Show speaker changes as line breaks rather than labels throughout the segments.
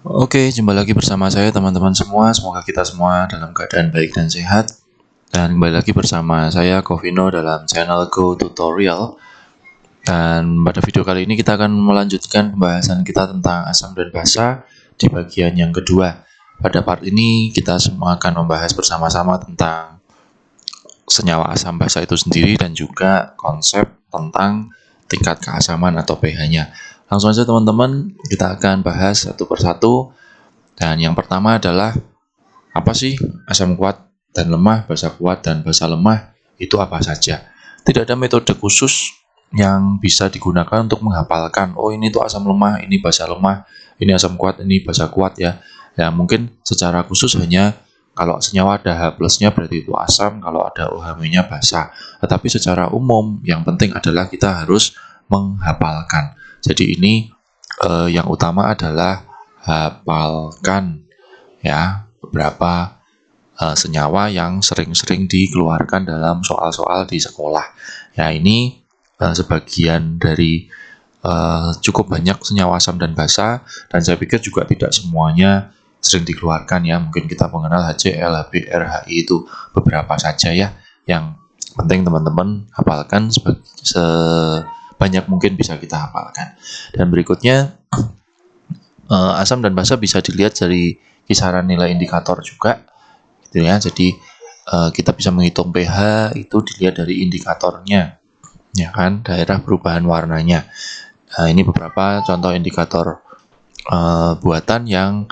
Oke, jumpa lagi bersama saya teman-teman semua. Semoga kita semua dalam keadaan baik dan sehat. Dan kembali lagi bersama saya Covino dalam channel Go Tutorial. Dan pada video kali ini kita akan melanjutkan pembahasan kita tentang asam dan basa di bagian yang kedua. Pada part ini kita semua akan membahas bersama-sama tentang senyawa asam basa itu sendiri dan juga konsep tentang tingkat keasaman atau pH-nya. Langsung saja teman-teman, kita akan bahas satu persatu. Dan yang pertama adalah apa sih asam kuat dan lemah, basa kuat dan basa lemah itu apa saja. Tidak ada metode khusus yang bisa digunakan untuk menghafalkan, oh ini tuh asam lemah, ini basa lemah, ini asam kuat, ini basa kuat ya. Ya mungkin secara khusus hanya kalau senyawa ada H plusnya berarti itu asam, kalau ada OH-nya basa. Tetapi secara umum yang penting adalah kita harus menghafalkan. Jadi ini yang utama adalah hafalkan ya beberapa senyawa yang sering-sering dikeluarkan dalam soal-soal di sekolah. Ya ini sebagian dari cukup banyak senyawa asam dan basa, dan saya pikir juga tidak semuanya sering dikeluarkan ya. Mungkin kita mengenal HCl, HBr, HI itu beberapa saja ya. Yang penting teman-teman hafalkan sebanyak mungkin bisa kita hafalkan. Dan berikutnya asam dan basa bisa dilihat dari kisaran nilai indikator juga gitu ya. Jadi kita bisa menghitung pH itu dilihat dari indikatornya ya kan, daerah perubahan warnanya. Nah, ini beberapa contoh indikator buatan yang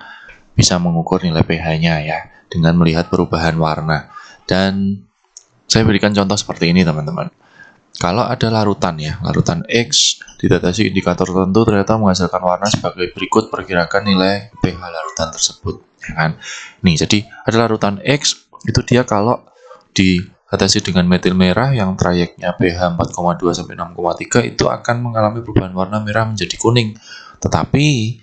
bisa mengukur nilai pH-nya ya dengan melihat perubahan warna. Dan saya berikan contoh seperti ini teman-teman. Kalau ada larutan ya, larutan X dideteksi indikator tertentu ternyata menghasilkan warna sebagai berikut, perkirakan nilai pH larutan tersebut ya kan. Nih, jadi ada larutan X itu dia kalau dideteksi dengan metil merah yang trayeknya pH 4,2 sampai 6,3 itu akan mengalami perubahan warna merah menjadi kuning. Tetapi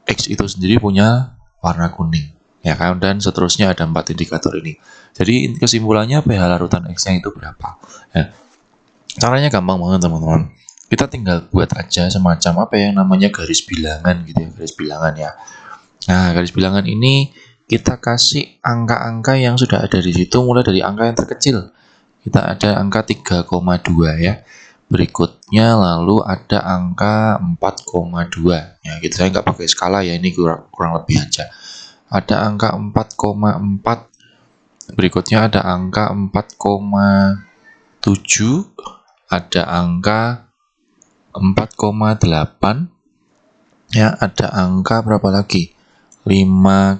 X itu sendiri punya warna kuning ya kan, dan seterusnya ada 4 indikator ini. Jadi kesimpulannya pH larutan X-nya itu berapa ya. Caranya gampang banget teman-teman. Kita tinggal buat aja semacam apa yang namanya garis bilangan gitu ya, garis bilangan ya. Nah, garis bilangan ini kita kasih angka-angka yang sudah ada di situ, mulai dari angka yang terkecil. Kita ada angka 3,2 ya. Berikutnya lalu ada angka 4,2. Ya, gitu saya nggak pakai skala ya, ini kurang lebih aja. Ada angka 4,4. Berikutnya ada angka 4,7. Ada angka 4,8. Ya, ada angka berapa lagi? 5,4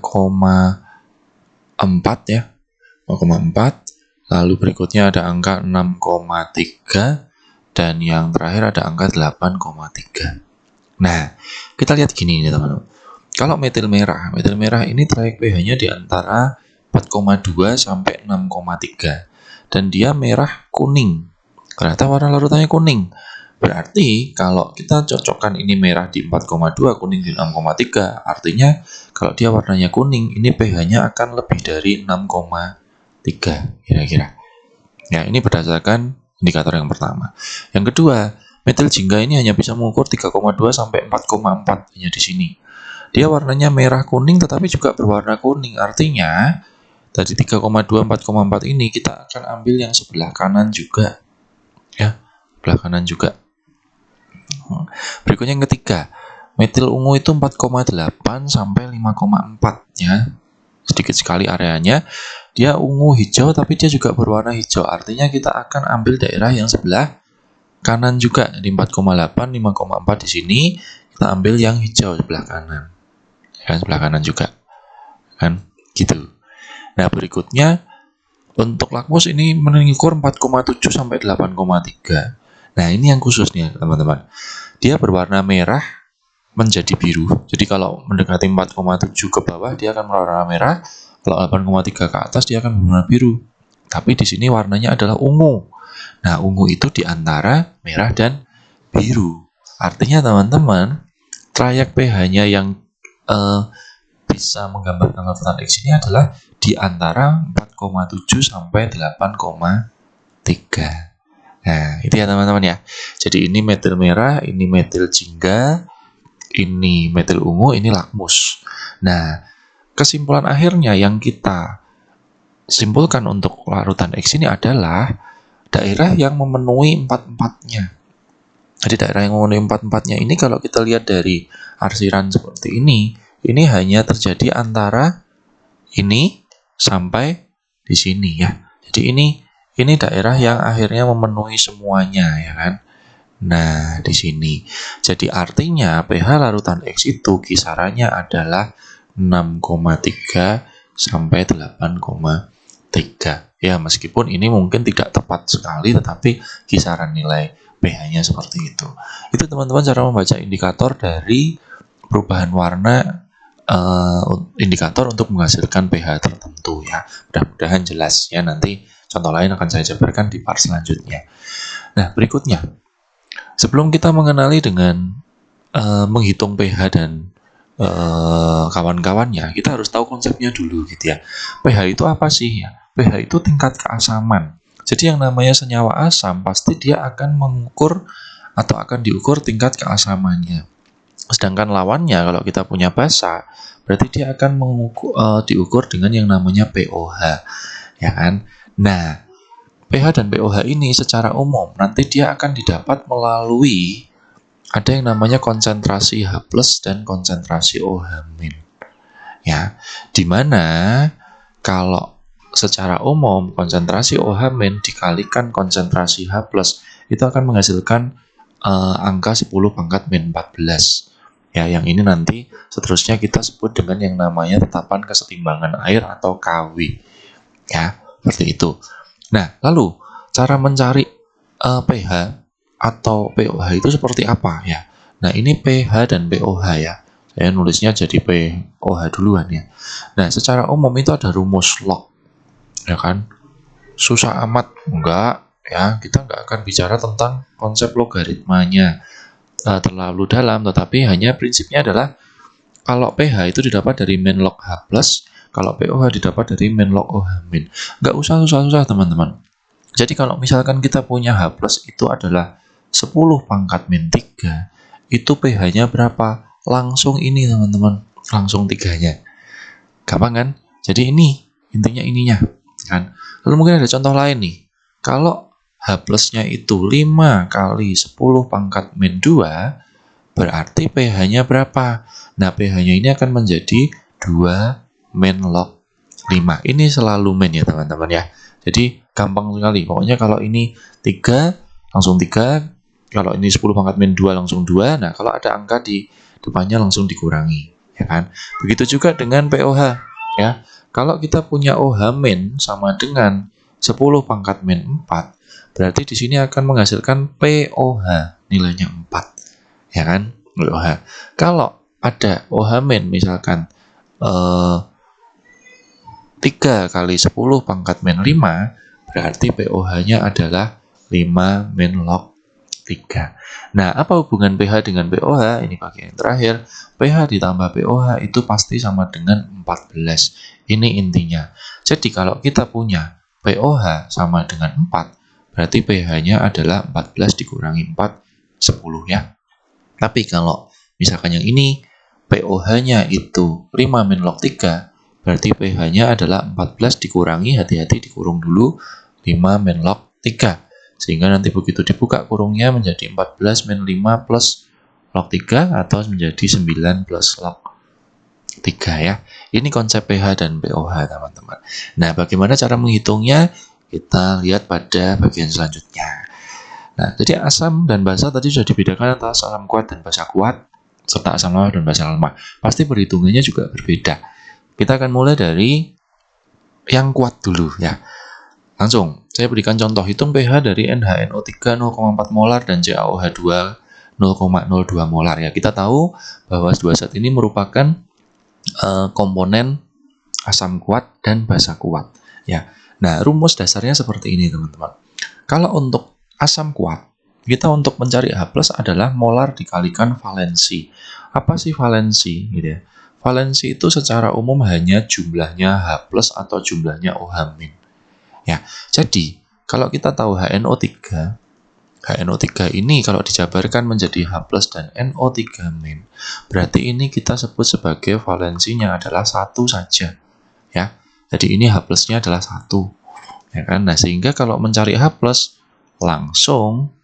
ya. 5,4. Lalu berikutnya ada angka 6,3 dan yang terakhir ada angka 8,3. Nah, kita lihat gini nih teman-teman. Kalau metil merah ini trayek pH-nya di antara 4,2 sampai 6,3 dan dia merah kuning. Ternyata warna larutannya kuning. Berarti kalau kita cocokkan ini merah di 4,2, kuning di 6,3, artinya kalau dia warnanya kuning, ini pH-nya akan lebih dari 6,3 kira-kira. Ya, ini berdasarkan indikator yang pertama. Yang kedua, metil jingga ini hanya bisa mengukur 3,2 sampai 4,4 hanya di sini. Dia warnanya merah kuning tetapi juga berwarna kuning. Artinya dari 3,2 4,4 ini kita akan ambil yang sebelah kanan juga. Ya, sebelah kanan juga. Berikutnya yang ketiga, metil ungu itu 4,8 sampai 5,4 ya. Sedikit sekali areanya. Dia ungu hijau tapi dia juga berwarna hijau. Artinya kita akan ambil daerah yang sebelah kanan juga. Di 4,8, 5,4 di sini kita ambil yang hijau sebelah kanan. Ya, sebelah kanan juga. Kan gitu. Nah, berikutnya untuk lakmus ini mengukur 4,7 sampai 8,3. Nah, ini yang khusus nih teman-teman. Dia berwarna merah menjadi biru. Jadi kalau mendekati 4,7 ke bawah dia akan berwarna merah, kalau 8,3 ke atas dia akan berwarna biru. Tapi di sini warnanya adalah ungu. Nah, ungu itu di antara merah dan biru. Artinya teman-teman, trayek pH-nya yang bisa menggambarkan larutan X ini adalah di antara 4,7 sampai 8,3. Nah, itu ya teman-teman ya. Jadi ini metil merah, ini metil jingga, ini metil ungu, ini lakmus. Nah, kesimpulan akhirnya yang kita simpulkan untuk larutan X ini adalah daerah yang memenuhi empat-empatnya. Jadi daerah yang memenuhi empat-empatnya ini kalau kita lihat dari arsiran seperti ini hanya terjadi antara ini sampai di sini ya. Jadi ini daerah yang akhirnya memenuhi semuanya ya kan. Nah, di sini. Jadi artinya pH larutan X itu kisarannya adalah 6,3 sampai 8,3. Ya, meskipun ini mungkin tidak tepat sekali, tetapi kisaran nilai pH-nya seperti itu. Itu teman-teman cara membaca indikator dari perubahan warna, indikator untuk menghasilkan pH tertentu ya. Mudah-mudahan jelas ya, nanti contoh lain akan saya jabarkan di part selanjutnya. Nah, berikutnya, sebelum kita mengenali dengan menghitung pH dan kawan-kawannya, kita harus tahu konsepnya dulu gitu ya. pH itu apa sih ya? pH itu tingkat keasaman. Jadi yang namanya senyawa asam pasti dia akan mengukur atau akan diukur tingkat keasamannya. Sedangkan lawannya kalau kita punya basa, berarti dia akan diukur dengan yang namanya pOH, ya kan? Nah, pH dan pOH ini secara umum nanti dia akan didapat melalui ada yang namanya konsentrasi H+ dan konsentrasi OH-. Ya, dimana kalau secara umum konsentrasi OH- dikalikan konsentrasi H+ itu akan menghasilkan angka 10 pangkat min 14. Ya, yang ini nanti seterusnya kita sebut dengan yang namanya tetapan kesetimbangan air atau KW. Ya, seperti itu. Nah, lalu cara mencari pH atau pOH itu seperti apa ya? Nah, ini pH dan pOH ya. Saya nulisnya jadi pOH duluan ya. Nah, secara umum itu ada rumus log. Ya kan? Susah amat enggak ya. Kita enggak akan bicara tentang konsep logaritmanya terlalu dalam, tetapi hanya prinsipnya adalah kalau pH itu didapat dari min log H+, kalau pOH didapat dari min log OH-. Enggak usah susah-susah, teman-teman. Jadi kalau misalkan kita punya H+ itu adalah 10 pangkat min 3, itu pH-nya berapa? Langsung ini teman-teman, langsung 3-nya. Gampang kan? Jadi ini, intinya ininya. Kan? Lalu mungkin ada contoh lain nih. Kalau H+-nya itu 5 kali 10 pangkat min 2, berarti pH-nya berapa? Nah, pH-nya ini akan menjadi 2 min log 5. Ini selalu min ya teman-teman ya. Jadi gampang sekali. Pokoknya kalau ini 3, langsung 3. Kalau ini 10 pangkat min 2 langsung 2. Nah, kalau ada angka di depannya langsung dikurangi, ya kan? Begitu juga dengan pOH, ya. Kalau kita punya OH min sama dengan 10 pangkat min 4, berarti di sini akan menghasilkan pOH nilainya 4, ya kan? pOH. Kalau ada OH min misalkan 3 kali 10 pangkat min 5, berarti pOH-nya adalah 5 min log 3. Nah, apa hubungan pH dengan pOH? Ini bagian yang terakhir. pH ditambah pOH itu pasti sama dengan 14. Ini intinya. Jadi kalau kita punya pOH sama dengan 4, berarti pH-nya adalah 14 dikurangi 4, 10 ya. Tapi kalau misalkan yang ini, pOH-nya itu 5 min log 3, berarti pH-nya adalah 14 dikurangi, hati-hati dikurung dulu, 5 min log 3. Sehingga nanti begitu dibuka kurungnya menjadi 14 min 5 plus log 3 atau menjadi 9 plus log 3 ya. Ini konsep pH dan pOH teman-teman. Nah, bagaimana cara menghitungnya? Kita lihat pada bagian selanjutnya. Nah, jadi asam dan basa tadi sudah dibedakan antara asam kuat dan basa kuat, serta asam lemah dan basa lemah. Pasti perhitungannya juga berbeda. Kita akan mulai dari yang kuat dulu ya. Langsung, saya berikan contoh hitung pH dari NHNO3 0,4 molar dan CaOH2 0,02 molar ya. Kita tahu bahwa dua zat ini merupakan komponen asam kuat dan basa kuat ya. Nah, rumus dasarnya seperti ini teman-teman. Kalau untuk asam kuat, kita untuk mencari H+ adalah molar dikalikan valensi. Apa sih valensi gitu ya? Valensi itu secara umum hanya jumlahnya H+ atau jumlahnya OH-. Ya, jadi kalau kita tahu HNO3 HNO3 ini kalau dijabarkan menjadi H+ dan NO3-, berarti ini kita sebut sebagai valensinya adalah 1 saja. Ya. Jadi ini H+-nya adalah 1. Ya kan? Nah, sehingga kalau mencari H+, langsung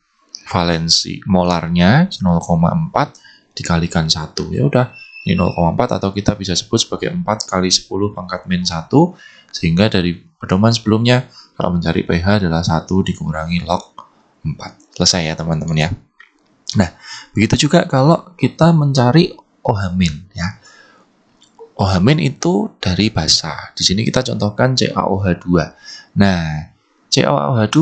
valensi molarnya 0,4 dikalikan 1. Ya udah, ini 0,4 atau kita bisa sebut sebagai 4 kali 10 pangkat min 1, sehingga dari pedoman sebelumnya kalau mencari pH adalah 1 dikurangi log 4. Selesai ya teman-teman ya. Nah, begitu juga kalau kita mencari OH- ya. OH- itu dari basa. Di sini kita contohkan CaOH2. Nah, CaOH2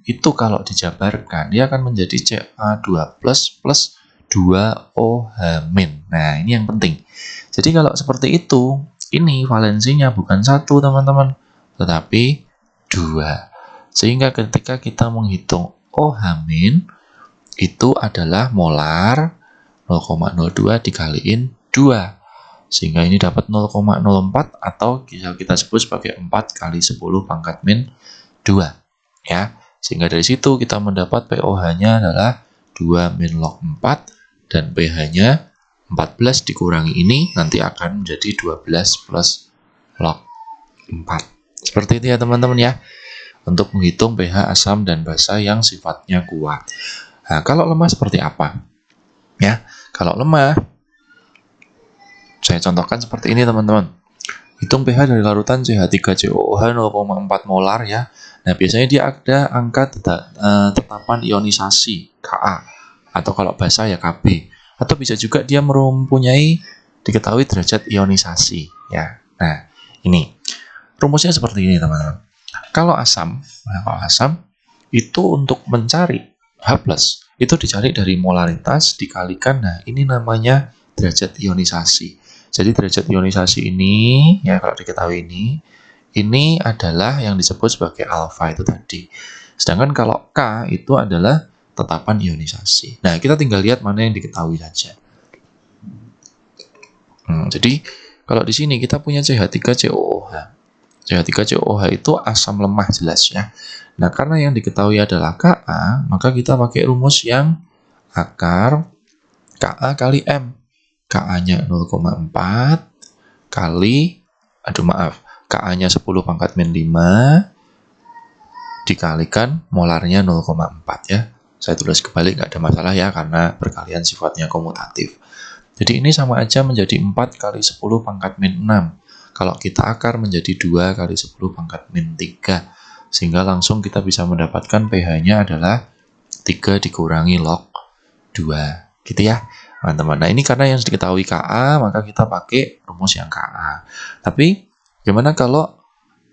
itu kalau dijabarkan dia akan menjadi Ca2+ plus 2OH-. Nah, ini yang penting. Jadi kalau seperti itu, ini valensinya bukan 1 teman-teman, tetapi 2. Sehingga ketika kita menghitung OH- itu adalah molar 0,02 dikaliin 2. Sehingga ini dapat 0,04 atau bisa kita sebut sebagai 4 kali 10 pangkat min 2. Ya. Sehingga dari situ kita mendapat pOH-nya adalah 2 min log 4 dan pH-nya 14 dikurangi ini nanti akan menjadi 12 plus log 4. Seperti itu ya teman-teman ya, untuk menghitung pH asam dan basa yang sifatnya kuat. Nah, kalau lemah seperti apa? Ya, kalau lemah, saya contohkan seperti ini teman-teman. Hitung pH dari larutan CH3COOH 0,4 molar ya. Nah, biasanya dia ada angka tetapan ionisasi Ka, atau kalau basa ya Kb. Atau bisa juga dia mempunyai diketahui derajat ionisasi ya. Nah, ini rumusnya seperti ini teman-teman. Kalau asam itu untuk mencari H+, itu dicari dari molaritas dikalikan, nah ini namanya derajat ionisasi. Jadi derajat ionisasi ini, ya kalau diketahui ini adalah yang disebut sebagai alfa itu tadi. Sedangkan kalau K itu adalah tetapan ionisasi. Nah, kita tinggal lihat mana yang diketahui saja. Jadi, kalau di sini kita punya CH3COOH. CH3COOH itu asam lemah jelas ya. Nah, karena yang diketahui adalah Ka, maka kita pakai rumus yang akar Ka kali M. Ka-nya 0,4 kali, Ka-nya 10 pangkat min 5 dikalikan molarnya 0,4 ya. Saya tulis kebalik, nggak ada masalah ya, karena perkalian sifatnya komutatif. Jadi ini sama aja menjadi 4 kali 10 pangkat min 6. Kalau kita akar menjadi 2 kali 10 pangkat min 3. Sehingga langsung kita bisa mendapatkan pH-nya adalah 3 dikurangi log 2. Gitu ya, teman-teman. Nah, ini karena yang diketahui Ka, maka kita pakai rumus yang Ka. Tapi, gimana kalau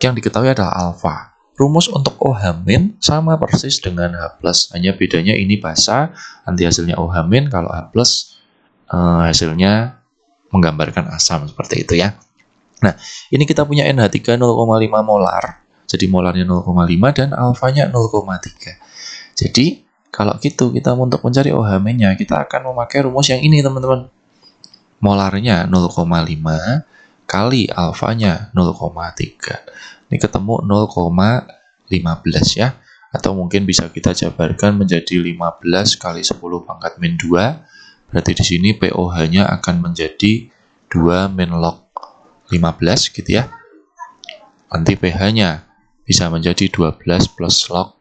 yang diketahui adalah alfa? Rumus untuk OH- sama persis dengan H+. Hanya bedanya ini basa, nanti hasilnya OH-, kalau H+, hasilnya menggambarkan asam, seperti itu ya. Nah, ini kita punya NH3 0,5 molar. Jadi molarnya 0,5 dan alfanya 0,3. Jadi, kalau gitu kita untuk mencari OH-nya kita akan memakai rumus yang ini, teman-teman. Molarnya 0,5 kali alfanya 0,3. Ini ketemu 0,15 ya. Atau mungkin bisa kita jabarkan menjadi 15 kali 10 pangkat min 2. Berarti di sini pOH-nya akan menjadi 2 min log 15 gitu ya. Nanti pH-nya bisa menjadi 12 plus log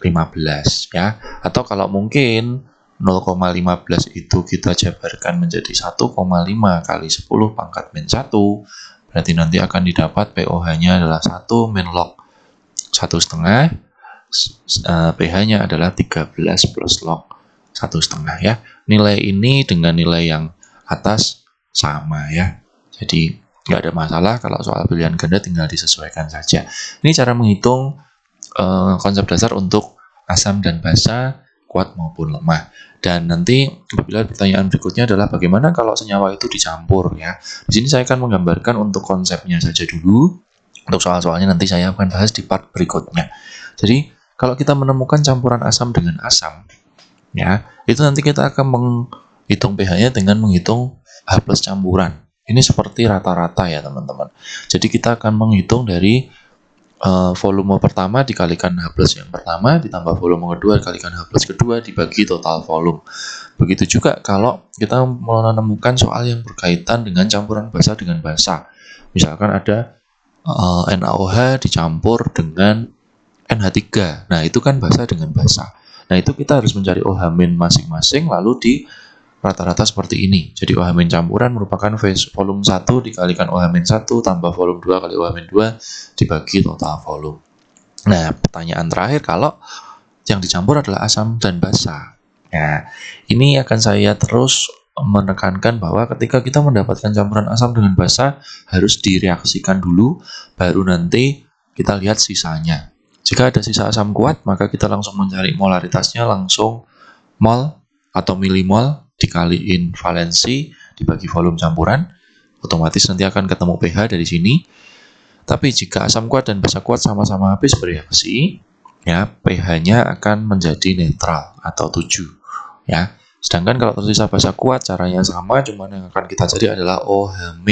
15 ya. Atau kalau mungkin 0,15 itu kita jabarkan menjadi 1,5 kali 10 pangkat min 1, berarti nanti akan didapat pOH-nya adalah 1 min log 1,5, pH-nya adalah 13 plus log 1,5 ya. Nilai ini dengan nilai yang atas sama ya. Jadi nggak ada masalah, kalau soal pilihan ganda tinggal disesuaikan saja. Ini cara menghitung konsep dasar untuk asam dan basa, kuat maupun lemah. Dan nanti apabila pertanyaan berikutnya adalah bagaimana kalau senyawa itu dicampur ya. Di sini saya akan menggambarkan untuk konsepnya saja dulu. Untuk soal-soalnya nanti saya akan bahas di part berikutnya. Jadi kalau kita menemukan campuran asam dengan asam, ya itu nanti kita akan menghitung pH-nya dengan menghitung H+ campuran. Ini seperti rata-rata ya teman-teman. Jadi kita akan menghitung dari volume pertama dikalikan H plus yang pertama ditambah volume kedua dikalikan H plus kedua dibagi total volume. Begitu juga kalau kita menemukan soal yang berkaitan dengan campuran basa dengan basa. Misalkan ada NaOH dicampur dengan NH3. Nah, itu kan basa dengan basa. Nah, itu kita harus mencari OH- masing-masing lalu di rata-rata seperti ini. Jadi OH- campuran merupakan volume 1 dikalikan OH-1 tambah volume 2 kali OH-2 dibagi total volume. Nah, pertanyaan terakhir, kalau yang dicampur adalah asam dan basa. Nah, ini akan saya terus menekankan bahwa ketika kita mendapatkan campuran asam dengan basa harus direaksikan dulu, baru nanti kita lihat sisanya. Jika ada sisa asam kuat, maka kita langsung mencari molaritasnya, langsung mol atau milimol dikaliin valensi dibagi volume campuran, otomatis nanti akan ketemu pH dari sini. Tapi jika asam kuat dan basa kuat sama-sama habis bereaksi, ya pH-nya akan menjadi netral atau 7, ya. Sedangkan kalau tersisa basa kuat caranya sama, cuman yang akan kita cari adalah OH-,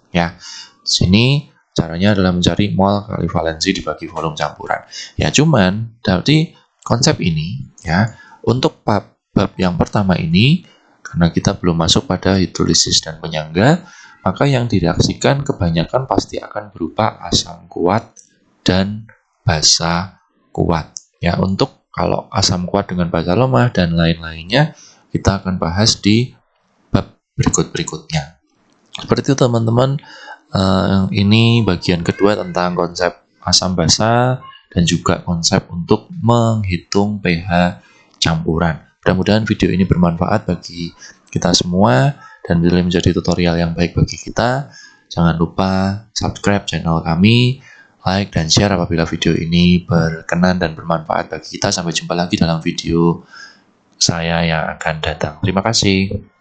ya. Sini caranya adalah mencari mol kali valensi dibagi volume campuran. Ya, cuman dari konsep ini, ya, untuk bab yang pertama ini, karena kita belum masuk pada hidrolisis dan penyangga, maka yang direaksikan kebanyakan pasti akan berupa asam kuat dan basa kuat. Ya, untuk kalau asam kuat dengan basa lemah dan lain-lainnya, kita akan bahas di bab berikut-berikutnya. Seperti itu teman-teman. Ini bagian kedua tentang konsep asam basa dan juga konsep untuk menghitung pH campuran. Mudah-mudahan video ini bermanfaat bagi kita semua dan bisa menjadi tutorial yang baik bagi kita. Jangan lupa subscribe channel kami, like dan share apabila video ini berkenan dan bermanfaat bagi kita. Sampai jumpa lagi dalam video saya yang akan datang. Terima kasih.